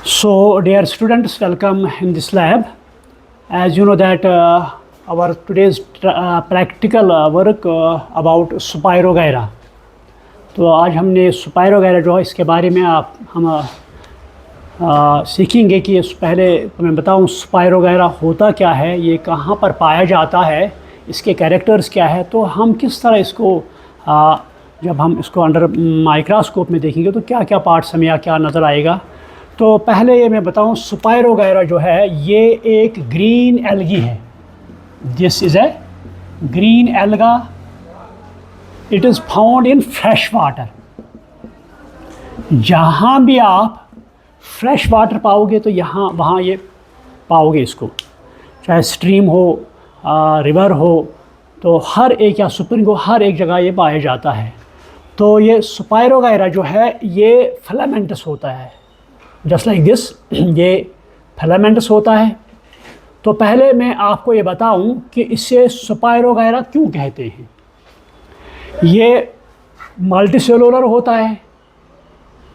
So, dear students, welcome in this lab. As you know that our today's practical work about Spirogyra. तो आज हमने Spirogyra जो है इसके बारे में हम सीखेंगे कि पहले तो मैं बताऊं Spirogyra होता क्या है, ये कहाँ पर पाया जाता है, इसके कैरेक्टर्स क्या है, तो हम किस तरह इसको जब हम इसको अंडर माइक्रोस्कोप में देखेंगे तो क्या क्या पार्ट्स हमें क्या नज़र आएगा। तो पहले ये मैं बताऊं Spirogyra जो है ये एक ग्रीन एल्गी है। This is a green alga, it is found in fresh water. जहाँ भी आप फ्रेश वाटर पाओगे तो यहाँ वहाँ ये पाओगे इसको, चाहे स्ट्रीम हो रिवर हो, तो हर एक या स्प्रिंग हो, हर एक जगह ये पाया जाता है। तो ये Spirogyra जो है ये फिलामेंटस होता है, जस्ट लाइक दिस, ये फिलामेंटस होता है। तो पहले मैं आपको ये बताऊं कि इसे Spirogyra क्यों कहते हैं। ये मल्टीसेलुलर होता है,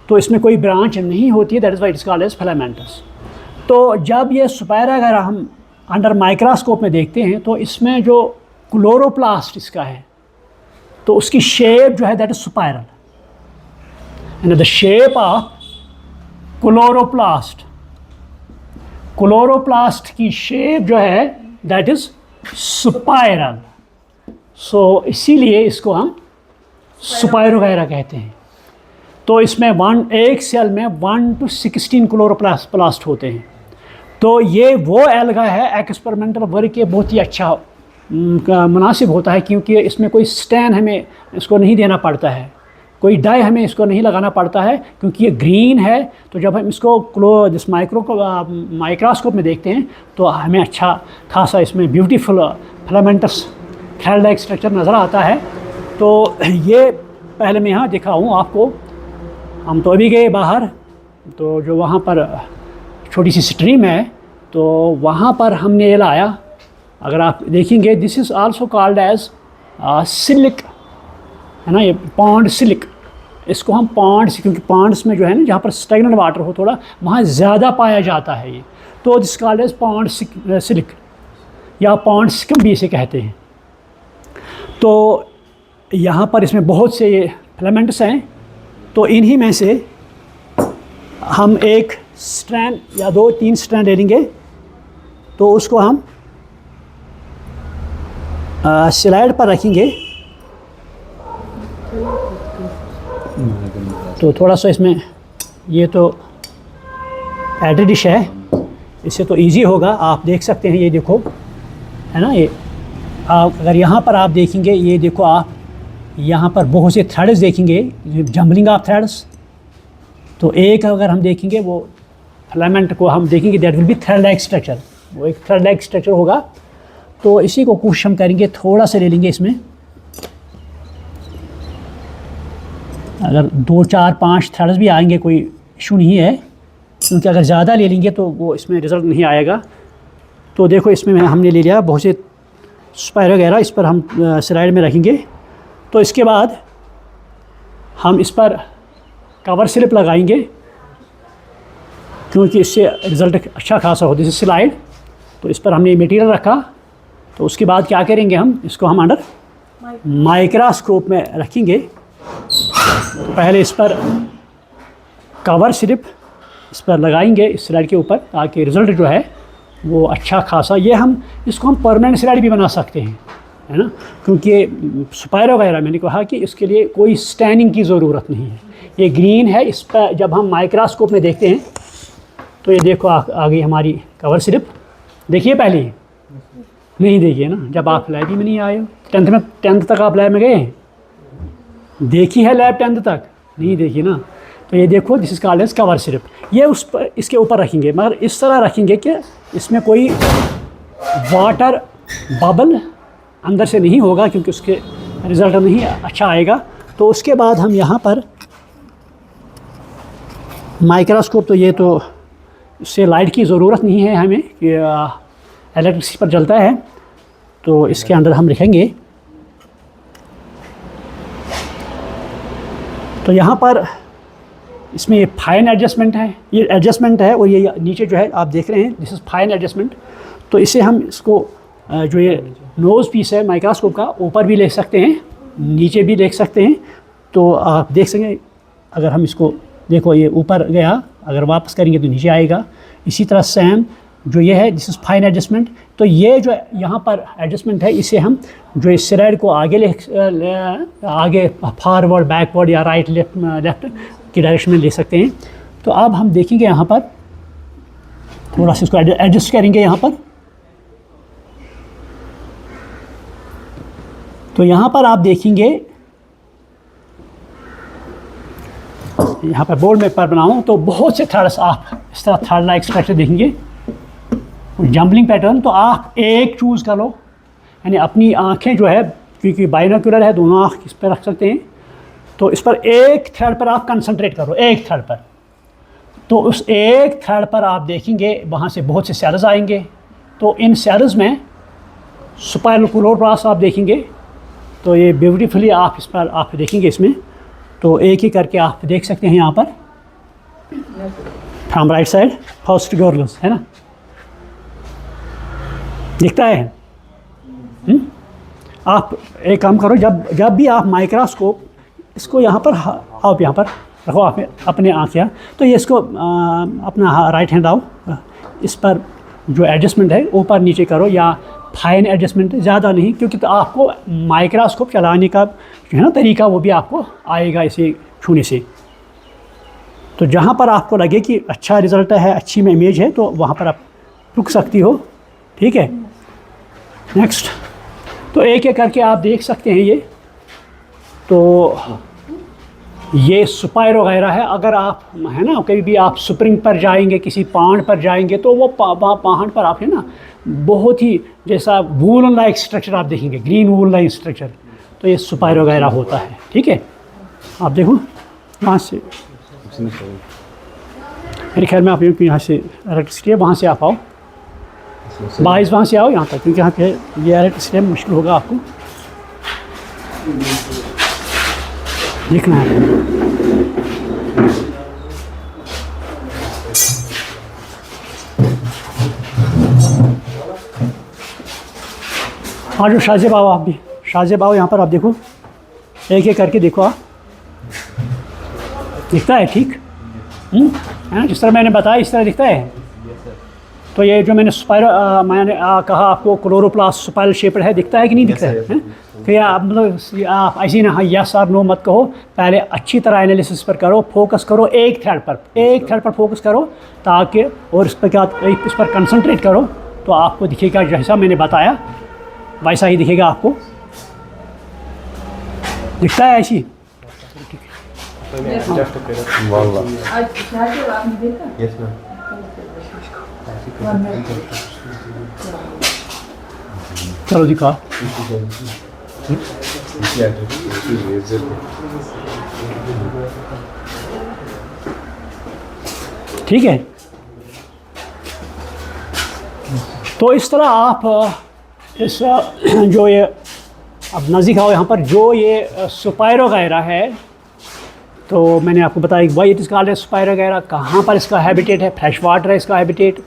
तो इसमें कोई ब्रांच नहीं होती है, that is why it's called as filamentous. तो जब ये Spirogyra हम अंडर माइक्रोस्कोप में देखते हैं तो इसमें जो क्लोरोप्लास्ट इसका है तो उसकी शेप जो है that is spiral, and the shape of chloroplast की शेप जो है दैट इज स्पाइरल। सो इसीलिए इसको हम Spirogyra कहते हैं। तो इसमें एक सेल में 1 to 16 क्लोरोप्लास्ट होते हैं। तो ये वो एल्गा है, एक्सपेरिमेंटल वर्क के बहुत ही अच्छा मुनासिब होता है, क्योंकि इसमें कोई स्टैन हमें इसको नहीं देना पड़ता है, कोई डाई हमें इसको नहीं लगाना पड़ता है, क्योंकि ये ग्रीन है। तो जब हम इसको जिस माइक्रोस्कोप में देखते हैं तो हमें अच्छा खासा इसमें beautiful filamentous thread like structure नज़र आता है। तो ये पहले मैं यहाँ दिखाऊँ आपको। हम तो अभी गए बाहर, तो जो वहाँ पर छोटी सी स्ट्रीम है तो वहाँ पर हमने ये लाया। अगर आप देखेंगे this is also called as सिलिक, है ना, ये पॉन्ड सिलिक। इसको हम पॉन्ड्स, क्योंकि पॉन्ड्स में जो है ना जहाँ पर स्टेगनेंट वाटर हो थोड़ा, वहाँ ज़्यादा पाया जाता है ये, तो दिस कॉल्ड एज पॉन्ड सिलिक या पॉन्ड सिकम भी इसे कहते हैं। तो यहाँ पर इसमें बहुत से ये फिलामेंट्स हैं, तो इन्हीं में से हम एक स्ट्रैंड या 2-3 स्ट्रैंड ले लेंगे। तो उसको हम स्लाइड पर रखेंगे। तो थोड़ा सा इसमें ये तो एड डिश है, इससे तो इजी होगा। आप देख सकते हैं, ये देखो, है ना, ये आप अगर यहाँ पर आप देखेंगे, ये देखो आप यहाँ पर बहुत से थ्रेड्स देखेंगे, जम्बलिंग ऑफ थ्रेड्स। तो एक अगर हम देखेंगे वो फिलामेंट को हम देखेंगे that will be thread like structure, वो एक थ्रेड लाइक स्ट्रक्चर होगा। तो इसी को कोशिश हम करेंगे, थोड़ा सा ले लेंगे इसमें, अगर 2, 4, 5 थ्रेड्स भी आएंगे कोई इशू नहीं है, क्योंकि अगर ज़्यादा ले लेंगे तो वो इसमें रिज़ल्ट नहीं आएगा। तो देखो इसमें हमने ले लिया बहुत से Spirogyra, इस पर हम स्लाइड में रखेंगे। तो इसके बाद हम इस पर कवर स्लिप लगाएंगे, क्योंकि इससे रिज़ल्ट अच्छा खासा हो। दिस स्लाइड, तो इस पर हमने मटेरियल रखा। तो उसके बाद क्या करेंगे, हम इसको हम अंडर माइक्रोस्कोप में रखेंगे। तो पहले इस पर कवर स्लिप इस पर लगाएंगे इस स्लाइड के ऊपर, ताकि रिज़ल्ट जो है वो अच्छा खासा, ये हम इसको हम परमानेंट स्लाइड भी बना सकते हैं, है ना, क्योंकि Spirogyra मैंने कहा कि इसके लिए कोई स्टैनिंग की ज़रूरत नहीं है। ये ग्रीन है, इस पर जब हम माइक्रोस्कोप में देखते हैं तो ये देखो आ गई हमारी कवर स्लिप। देखिए पहले नहीं देखिए ना, जब आप लैब में नहीं आए हो, 10th तक आप लैब में गए हैं, देखी है लैब 10th तक नहीं देखी ना। तो ये देखो this is called as cover slip. ये उस पर इसके ऊपर रखेंगे, मगर इस तरह रखेंगे कि इसमें कोई वाटर बबल अंदर से नहीं होगा, क्योंकि उसके रिज़ल्ट नहीं अच्छा आएगा। तो उसके बाद हम यहाँ पर माइक्रोस्कोप, तो ये तो इससे लाइट की ज़रूरत नहीं है हमें, कि इलेक्ट्रिसिटी पर चलता है। तो इसके अंदर हम रखेंगे। तो यहाँ पर इसमें ये फाइन एडजस्टमेंट है, ये एडजस्टमेंट है, और ये नीचे जो है आप देख रहे हैं दिस इज़ फाइन एडजस्टमेंट। तो इसे हम इसको जो ये नोज़ पीस है माइक्रोस्कोप का, ऊपर भी ले सकते हैं, नीचे भी देख सकते हैं। तो आप देख सकें, अगर हम इसको देखो ये ऊपर गया, अगर वापस करेंगे तो नीचे आएगा। इसी तरह सेम जो ये है दिस इज़ फाइन एडजस्टमेंट। तो ये जो यहाँ पर एडजस्टमेंट है, इसे हम जो इस स्टेरॉयड को आगे आगे फॉरवर्ड बैकवर्ड या राइट लेफ्ट की डायरेक्शन में ले सकते हैं। तो अब हम देखेंगे यहाँ पर थोड़ा सा इसको एडजस्ट करेंगे यहाँ पर। तो यहाँ पर आप देखेंगे, यहाँ पर बोर्ड में पर बनाऊँ तो बहुत से थर्ड्स आप इस तरह थर्ड लाइक स्ट्रक्चर देखेंगे, जंबलिंग पैटर्न। तो आप एक चूज़ कर लो, यानी अपनी आँखें जो है, क्योंकि बाइनोक्यूलर है, दोनों आँख इस पर रख सकते हैं। तो इस पर एक थ्रेड पर आप कंसंट्रेट करो, एक थ्रेड पर। तो उस एक थ्रेड पर आप देखेंगे वहाँ से बहुत से सेल्स आएंगे। तो इन सेल्स में स्पाइरल क्लोरोप्लास्ट आप देखेंगे। तो ये ब्यूटीफुली आप इस पर आप देखेंगे इसमें। तो एक ही करके आप देख सकते हैं यहाँ पर, from right side first girls है ना, दिखता है। आप एक काम करो, जब भी आप माइक्रोस्कोप इसको यहाँ पर आप यहाँ पर रखो, आप अपने आँख यहाँ, तो ये इसको अपना राइट हैंड आओ, इस पर जो एडजस्टमेंट है ऊपर नीचे करो, या फाइन एडजस्टमेंट ज़्यादा नहीं, क्योंकि तो आपको माइक्रोस्कोप चलाने का जो है ना तरीका, वो भी आपको आएगा इसे छूने से। तो जहाँ पर आपको लगे कि अच्छा रिज़ल्ट है, अच्छी में इमेज है, तो वहाँ पर आप रुक सकती हो। ठीक है, नेक्स्ट। तो एक एक करके आप देख सकते हैं ये। तो ये स्पाइरो वगैरह है। अगर आप है ना कभी भी आप स्प्रिंग पर जाएंगे, किसी पहाड़ पर जाएंगे, तो वो पहाड़ पर आप है ना बहुत ही जैसा वूलन लाइक स्ट्रक्चर आप देखेंगे, ग्रीन वूल लाइक स्ट्रक्चर। तो ये स्पाइरो वगैरह होता है। ठीक है, आप देखो वहाँ से, मेरे ख्याल में आप यहाँ से इलेक्ट्रिसिटी है, वहाँ से आप आओ, बाइस वहाँ से आओ यहाँ तक, क्योंकि यहाँ पे ये इलेक्ट्रिसिटी मुश्किल होगा आपको देखना है। हाँ, जो शाहजेब आओ, आप भी शाहजेब आओ यहाँ पर, आप देखो एक एक करके देखो आप, दिखता है ठीक है ना, जिस तरह मैंने बताया इस तरह दिखता है। तो ये जो मैंने मैंने कहा आपको क्लोरोप्लास्ट स्पाइरल शेप्ड है, दिखता है कि नहीं दिखता है? तो या मतलब आप ऐसी ना हाँ यस और नो मत कहो, पहले अच्छी तरह एनालिसिस पर करो, फोकस करो एक थ्रेड पर फोकस करो, ताकि और इस पर कंसंट्रेट करो, तो आपको दिखेगा जैसा मैंने बताया वैसा ही दिखेगा आपको। दिखता है ऐसी? चलो दिखा। ठीक है, तो इस तरह आप इस जो ये अब नज़दीक आओ यहाँ पर, जो ये स्पाइरो वगैरह है, तो मैंने आपको बताया why it is called spiro वगैरह। कहाँ पर इसका हैबिटेट है? फ्रेश वाटर है इसका habitat,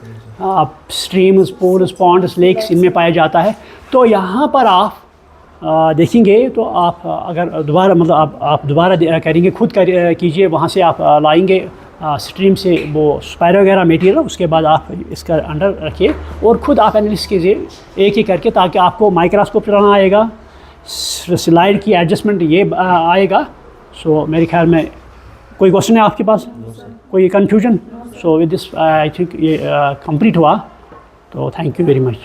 streams, pools, ponds, lakes, इनमें पाया जाता है। तो यहाँ पर आप देखेंगे तो आप अगर दोबारा मतलब आप दोबारा करेंगे, खुद कीजिए, वहाँ से आप लाएंगे स्ट्रीम से वो स्पाइरो वगैरह मटेरियल, उसके बाद आप इसका अंडर रखिए और ख़ुद आप एनालिसिस कीजिए एक एक करके, ताकि आपको माइक्रोस्कोप चलाना आएगा, स्लाइड की एडजस्टमेंट ये आएगा। सो मेरे ख्याल में कोई क्वेश्चन है आपके पास, कोई confusion? So with this I think ये कंप्लीट हुआ, तो थैंक यू वेरी मच।